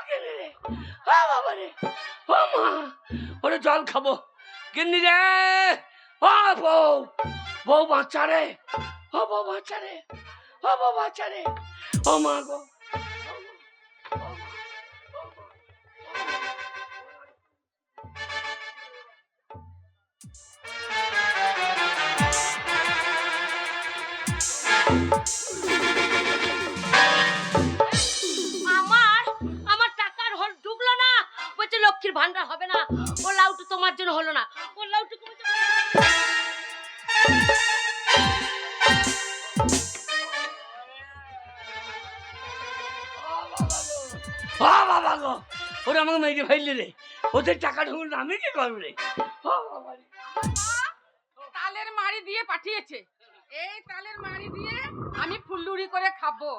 গিন্নি রে, ও বাবা রে, ও মা, ওরে জল খাবো গিন্নি রে, ও বউ, বউ বাচ্চা রে, ও বউ বাচ্চা রে, ও বউ বাচ্চা রে, ও মা গো, আমার টাকার হল ঢুকলো না, বলছে লক্ষ্মীর ভান্ডার হবে না, ও লাউটু তোমার জন্য হলো না, ও লাউটু বাবা গো, ওরা আমাকে মেরে ফেললি রে, ওদের টাকা ঢুকল না, আমি কি করবো রে? তালের মাড়ি দিয়ে পাঠিয়েছে, এই তালের মাড়ি দিয়ে আমি ফুলুরি করে খাবো।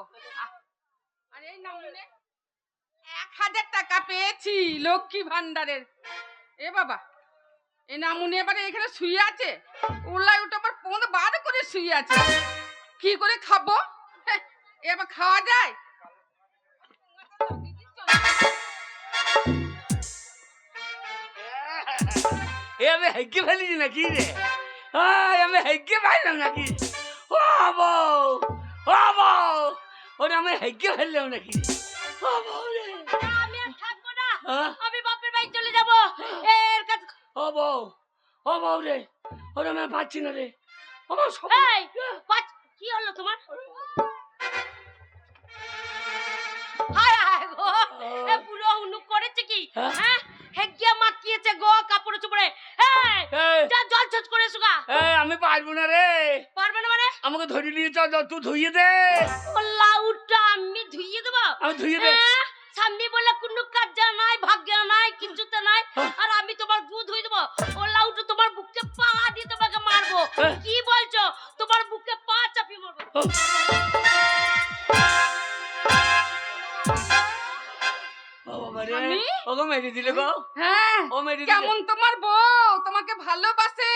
আর এই নামুনে 1000 টাকা পেয়েছি লক্ষ্মী ভান্ডারের। এ বাবা, এই নামুনে এবারে এখানে শুয়ে আছে, উল্লাই উঠে আবার পোঁদ বার করে শুয়ে আছে, কি করে খাবো? এবার খাওয়া যায়? আমি হেগে ফেলেছি নাকি রে? আমি হেগে পাইলাম নাকি? ও বউ, ও বউ, ওরা আমি হেগে ফেললাম নাকি? ও বউ রে, আমি আর থাকবো না, আমি বাপের বাড়ি চলে যাব। এর কাছে ও বউ, ও বউ রে, ওরা আমি পাচ্ছি না রে, আমার সব কি হলো তোমার? হায় হায় গো, এ বুড়ো হুনুক করেছে কি? হ্যাঁ, হেগিয়া মাখিয়েছে গো কাপড়ে চোপড়ে। যা জল ছচ করে সুগা। আমি পারবো না রে। পারবে না মানে? আমাকে ধরে নিয়ে চল, তুই ধুইয়ে দে। ও লাউটা আমি ধুইয়ে দেব? আমি ধুইয়ে দে। সামনে বলে কোনো কাজ নাই, ভাগ্য নাই, কিছুতে নাই, আর আমি তোমার দুধ ধুই দেব। ও লাউটা তোমার বুকে পা দিয়ে তোমাকে মারবো। কি বলছো? তোমার বুকে পা চাপিয়ে মারবো। ওকে মেরে দিলে গো। হ্যাঁ, ও মেরে কেমন তোমার বউ তোমাকে ভালোবাসে?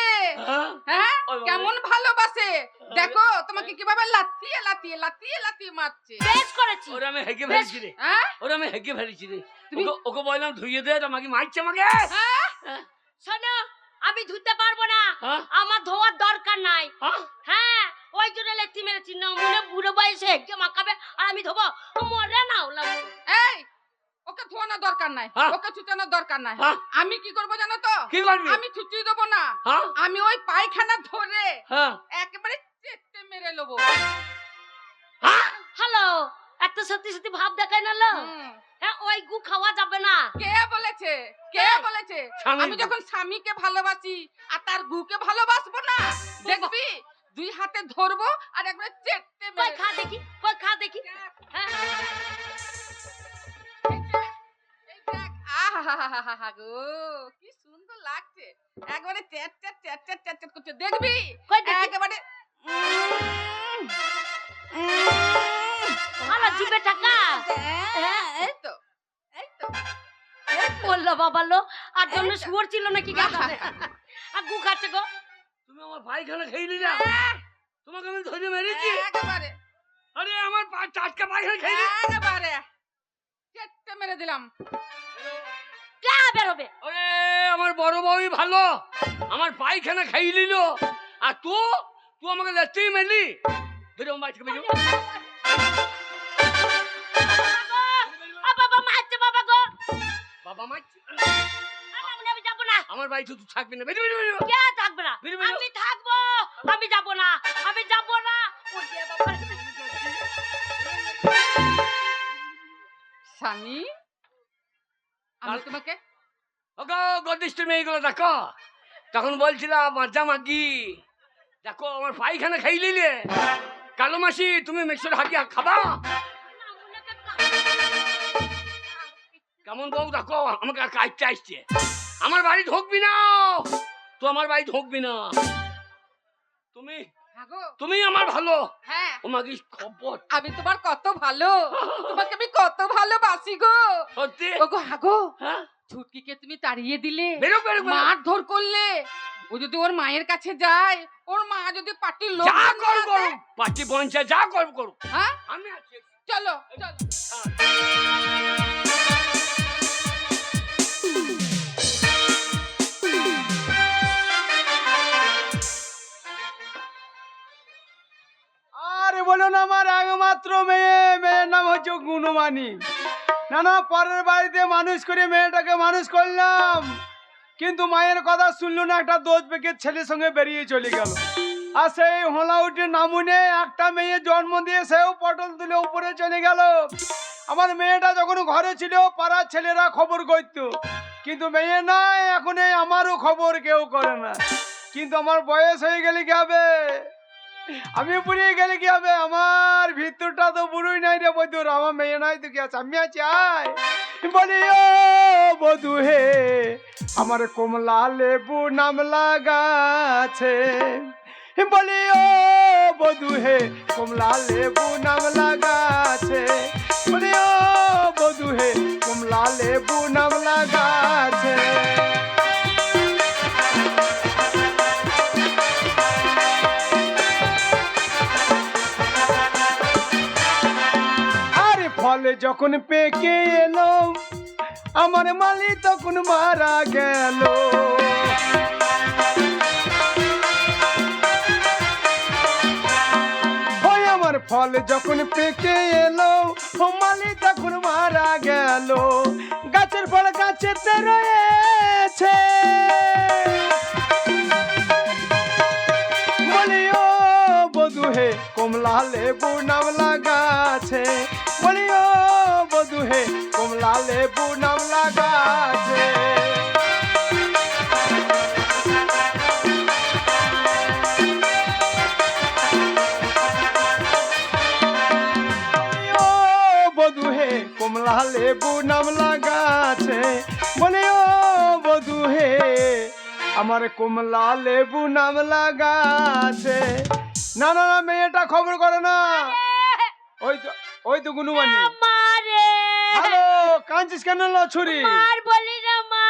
হ্যাঁ, কেমন ভালোবাসে দেখো, তোমাকে কিভাবে লাথিয়ে লাথিয়ে লাথিয়ে লাথিয়ে মারছে। বেশ করেছি। ওরা আমি হেগে ফেলেছি রে, ওরা আমি হেগে ফেলেছি রে। ওকে বললাম ধুইয়ে দে, তোমাকে মারছে আমাকে। শোনো, আমি ধুতে পারবো না, আমার ধোয়ার দরকার নাই। হ্যাঁ, ওই জন্য লেথি মেরেছি না, মনে বুড়ো বয়সে হেগে মাখাবে আর আমি ধোবো? মরে না ওলা। এই, ওকে ধোয়ানোর দরকার নাই, ওকে ছুটানোর দরকার নাই। আমি কি করবো জানো তো? কি করবি? আমি ছুটিয়ে দেবো না, আমি ওই পায়খানা ধরে একেবারে চেটে মেরে নেবো। হ্যালো, এত সত্যি সত্যি ভাব দেখায় না লো? হ্যাঁ, ওই গু খাওয়া যাবে না। কে বলেছে? কে বলেছে? আমি যখন স্বামীকে ভালোবাসি আর তার গুকে ভালোবাসবো না? দেখবি দুই হাতে ধরবো আর একবারে চেটে কই খা দেখি, কই খা দেখি। হ্যাঁ, আহা গো, কি সুন্দর লাগছে, একবারে chat chat chat chat chat chat করছে, দেখবি একেবারে ভালো জিবে টাকা। এই তো এই তো বললো বাবা লো, আর জন্য শুয়োর ছিল নাকি গাছে? আর গু খাচ্ছে গো। তুমি আমার পায়খানা খেয়ে নিলে, তোমাকে আমি ধরে মেরেছি একেবারে। আরে আমার টাটকা পায়খানা খেয়ে একেবারে চেটে মেরে দিলাম। কে বেরোবে? ওরে আমার বড় বউই ভালো, আমার পায়খানা খাইয়ে নিল, আর তুই আমাকে লেতেই মেলি ধরে আমার বাইকে বেজো। বাবা মারছে বাবা গো, বাবা মারছে। আমি যাবো না, আমার বাড়ি তুই থাকবি না। বেজো বেজো বেজো। কে থাকবে না? আমি থাকবো, আমি যাবো না, আমি যাবো না। ও যে বাবা, স্বামী, আমি তোমাকে ওগো গদিষ্ট মেয়েগুলো দেখো, তখন বলছিলাম মাজা মাগি দেখো আমার পায়খানা খাই নিলে, কালো মাসি তুমি মিক্সর হাঁকিয়া খাবা? কেমন বউ দেখো, আমাকে কাজটা আসছে, আমার বাড়ি ঢুকবি না, তো আমার বাড়ি ঢুকবি না, তুমি আমার ভালো। হ্যাঁ, তোমাকে খবর আমি তোমার কত ভালো, তোমাকে আমি কত ভালোবাসি গো। সত্যি? ওগো হাগো, হ্যাঁ, ছুটকিকে তুমি তাড়িয়ে দিলে, বেরো বেরো বেরো। মারধর করলে, ও যদি ওর মায়ের কাছে যায়, ওর মা যদি পার্টির লোক যা কর করো, পার্টি পঞ্চায়েত যা করব করো, হ্যাঁ আমি আছি। চলো চলো। গুণমানি। না না, পরের বাড়িতে মানুষ করে মেয়েটাকে মানুষ করলাম, কিন্তু মায়ের কথা শুনলো না, একটা দোষ বেকের ছেলের সঙ্গে বেরিয়ে চলে গেল। আর সেই হোলাউটির নামুনে একটা মেয়ে জন্ম দিয়ে সেও পটল তুলে উপরে চলে গেল। আমার মেয়েটা যখন ঘরে ছিল পাড়ার ছেলেরা খবর করতো, কিন্তু মেয়ে নাই, এখন এই আমারও খবর কেউ করে না। কিন্তু আমার বয়স হয়ে গেলে কি হবে, আমি বুড়িয়ে গেলে কি হবে, আমার ভিতরটা তো বুড়োই নাই রে বধুর, আমার মেয়ে নাই তো কি আছে, আমি আছি। আয় বলি ও বধু হে, আমার কমলা লেবু নাম লাগাছে, বলি ও বধু হে, কমলা লেবু নাম লাগাছে, বলি ও বধু হে, কমলা লেবু নাম লাগাছে। আরে ফলে যখন পেকে এলো, আমার মালি তখন মারা গেল। আমার ফল যখন পেকে এলো, মালি তখন মারা গেল। গাছের ফল গাছেতে রয়েছে, বলি ও বধু হে, কমলা লেবু নাম লাগাছে, বলি ও বধু হে, কমলা লেবু নাম লাগাছে। কমলা লেবু নাম লাগাছে, বলে ও বধু হে, আমার কমলা লেবু নাম লাগাছে। না না না, মেয়েটা খবর করে না, ওই তো গুনুমানি। হ্যালো, কাঁদছিস কেন ছুরি? মার বলি না মা,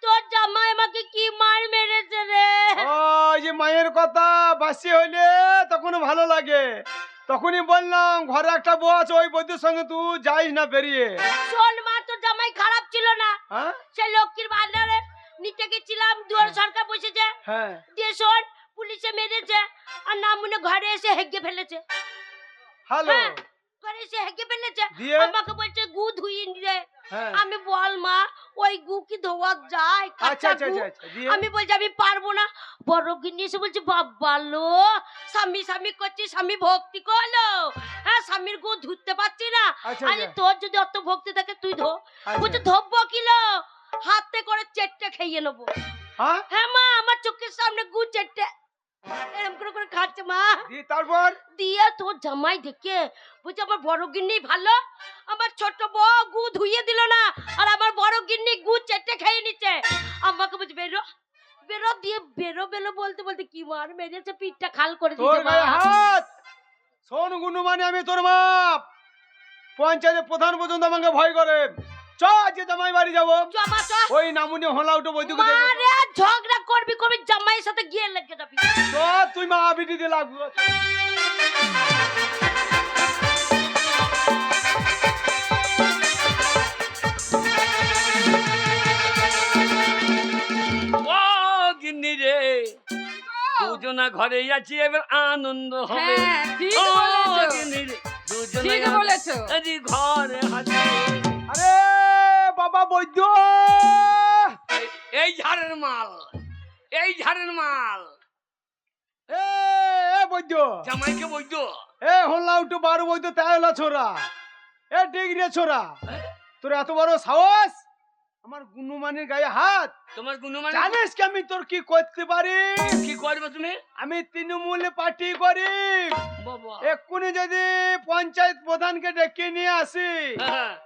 তোর জামাই আমাকে কি মার মেরেছে রে। ওই যে মায়ের কথা বাসি হইলে তখন ভালো লাগে, তখনই বললাম ঘরে একটা বউ আছে, ওই বউদের সঙ্গে তুই যাইস না বেরিয়ে। শোন মা, তোর জামাই খারাপ ছিল না, সে লক্ষ্মীর ভান্ডারে নিতে গেছিলাম, দুয়ার সরকার বসেছে, দিয়ে শোন পুলিশে মেরেছে, আর না মনে ঘরে এসে হেগে ফেলেছে। হ্যালো, ঘরে এসে হেগে ফেলেছে, আমাকে বলছে গু ধুইয়ে নিয়ে। আমি বল মা, ওই গু কি ধোয়া যায়? আমি বলছি আমি পারবো না। বড় গিন্নি এসে বলছে বাবা লো, স্বামী স্বামী করছি, স্বামী ভক্তি করলো, হ্যাঁ স্বামীর গু ধুতে পারছি না। আরে তোর যদি অত ভক্তি থাকে তুই ধো। বলছে ধোবো কিলো, হাতে করে চেটে খেয়ে নেবো। হ্যাঁ মা, আমার চোখের সামনে গু চেটে এরকম করে করে খাচ্ছে মা। তারপর দিয়ে তোর জামাই দেখে বলছে আমার বড় গিন্নি ভালো, আমার ছোট বউ গু ধুইয়ে দিল না, আর আমার বড় গিন্নি গু চেটে খেয়ে নিচ্ছে। আমাকে বলছে বেরো বেরো, দিয়ে বেরো বেরো বলতে বলতে কি মার মেরেছে, পিঠটা খাল করে দিয়েছে মা। শোন গুনুমানি, আমি তোর বাপ, পঞ্চায়েতের প্রধান পর্যন্ত আমাকে ভয় করে। চ আজকে জামাই বাড়ি যাবো, ওই নামুনি হোলাউটো বৈদ্যুক ঝগড়া করবি করবি, জামাইয়ের সাথে গিয়ে লেগে যাবি। তো তুই মা বিটি দিয়ে লাগবো। গিন্নি রে, দুজনা ঘরে আছি, এবার আনন্দ হবে। দুজনে ঘরে হাতে। আরে বাবা বৈদ্য, এই ঝাড়ের মাল, এই ঝাড়ের মাল। এ বৈদ্য, জামাইকে বৈদ্য, এ হোলাউটো বারো বৈদ্য, তাই হলো ছোরা, এ ডিগ্রি ছোরা, তোর এত বড় সাহস আমার গুনুমানির গায়ে হাত। তোমার গুনুমানি জানিস কি আমি তোর কি করতে পারি? কি করবে তুমি? আমি তৃণমূল পার্টি করি। এক্ষুনি যদি পঞ্চায়েত প্রধানকে ডেকে নিয়ে আসি,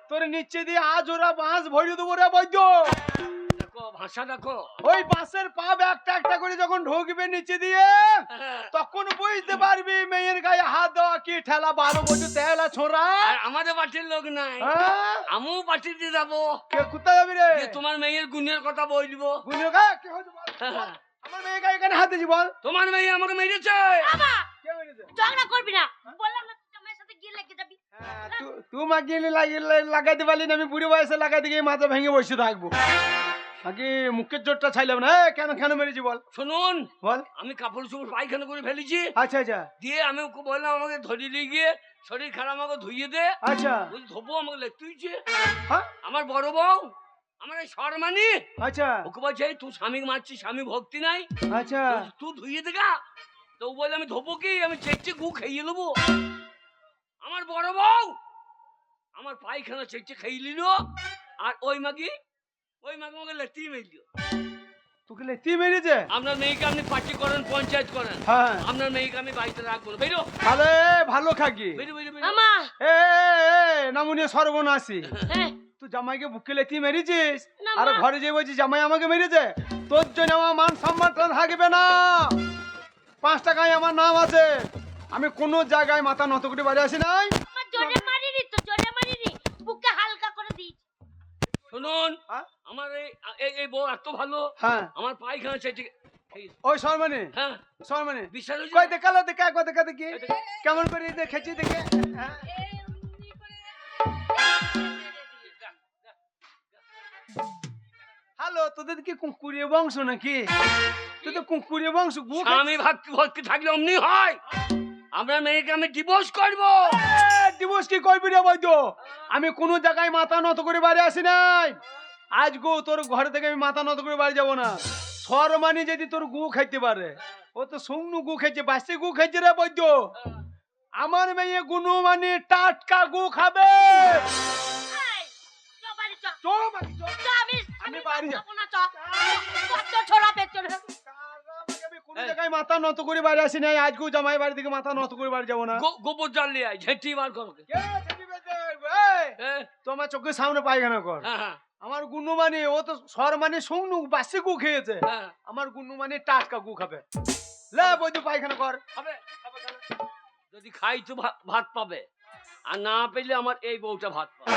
তোর নিচে দিয়ে আজ ওরা বাঁশ ভরিয়ে দেবো রে বৈদ্য। ভাষা দেখো, ওই বাঁশের পাব একটা একটা করে যখন ঢুকবে নিচে দিয়ে, তখন বুঝতে পারবি মেয়ের গায়ে হাত দেওয়া কি ঠেলা। বারো বছর তেলা ছোড়া, আমাদের পার্টির লোক নাই, আমিও পার্টিতে যাবো। কোথায় যাবি রে? তোমার মেয়ের গুণের কথা বলবো। গুণের গায়ে কি হয়েছে বল? আমার মেয়ে গায়ে কেন হাত দিয়েছি বল? তোমার মেয়ে আমাকে মেরেছে। ঝগড়া করবি না, বললাম না জামাইয়ের সাথে গিয়ে লেগে যাবি। তুই মা গিয়ে লাগাইতে পারলি না, আমি বুড়ি বয়সে লাগাইতে গিয়ে মাথা ভেঙে বসে থাকবো। আগে মুখের জোরটা ছাইলাম না। কেন কেন মেরেছি বল শুনুন, বল। আমি কাপড় চোপড় পায়খানা করে ফেলেছি। আচ্ছা আচ্ছা দিয়ে আমি ওকে বললাম আমাকে ধরিয়ে নিয়ে গিয়ে শরীর খারাপ, আমাকে ধুইয়ে দে। আচ্ছা বলছি ধোবো, আমাকে লেখতে হয়েছে। হ্যাঁ আমার বড় বউ, আমার এই শর্মানি, আচ্ছা ওকে বলছে এই তুই স্বামী মারছিস, স্বামী ভক্তি নাই, আচ্ছা তুই ধুইয়ে দেখা। তো ও বলে আমি ধোবো কি, আমি চেকচে গু খাইয়ে নেবো। আমার বড় বউ আমার পায়খানা চেকচে খাইয়ে নিল। আর ওই মাগি আমাকে লেখতেই মেরল। তোকে লেতি মেরেছে? আপনার মেয়েকে আপনি পার্টি করেন, পঞ্চায়েত করেন, হ্যাঁ আপনার মেয়েকে আমি বাড়িতে রাখবো না। বেরো তাহলে ভালো খাকি। বেরো বেরো বেরো। আমা এ নামুনিয়া সর্বনাশী, হ্যাঁ তুই জামাইকে বুকে লেতি মেরেছিস না, আর মা। ঘরে যে বলছিস জামাই আমাকে মেরেছে? তোর জন্য আমার মান সম্মানটা থাকবে না। 5 টাকায় আমার নাম আছে। আমি কোনো জায়গায় মাথা নত করে বাড়ি আসি নাই। আমার জোরে মারিনি তো, জোরে মারিনি, বুকে হালকা করে দিয়েছি। শুনুন, হ্যাঁ? আমার এই বউ এত ভালো, হ্যাঁ আমার পায়খানা চেকচে ওই শর্মানি হ্যাঁ শর্মানি বিশ্বাস হয়েছে? কই দেখালো দেখা একবার দেখা দেখি কেমন করে দেখেছি দেখে। হ্যাঁ? হ্যালো, তোদের কি কুকুরিয়া বংশ নাকি? তোদের কুকুরিয়া বংশ গু স্বামী ভক্তি থাকলে অমনি হয়। আপনার মেয়েকে আমি ডিভোর্স করবো। ডিভোর্স কি করবি রে বৈদ্য? আমি কোনো জায়গায় মাথা নত করে বাড়ি আসি নাই। আজ গো তোর ঘরে থেকে আমি মাথা নত করে বাড়ি যাবো না। শর্মানি যদি তোর গু খাইতে পারে, ও তো শুকনো গু খাইছে, বাসি গু খাইছে রে বৈদ্য। আমার মেয়ে গুনু মানে টাটকা গু খাবে। এই, চ বাড়ি চ। চো বাড়ি চো। চ, আমি বাড়ি যাব। যাবো না, চ। কত ছোড়া পেছনে। আমি কোনো জায়গায় মাথা নত করে বাড়ি আসি নাই। আজ গো জামাই বাড়ি থেকে মাথা নত করে বাড়ি যাবো না। গোবর জল নিয়ে আয়, ঝেঁটি বার করো। তোমার চোখের সামনে পায়খানা কর। হ্যাঁ হ্যাঁ আমার গুনু মানে ও তো সর মানে শুকনো বাসি গু খেয়েছে। হ্যাঁ আমার গুনু মানে টাটকা গু খাবে। লে বৈদ্য পায়খানা কর। হবে। যদি খাই তো ভাত পাবে, আর না পেলে আমার এই বউটা ভাত পাবে।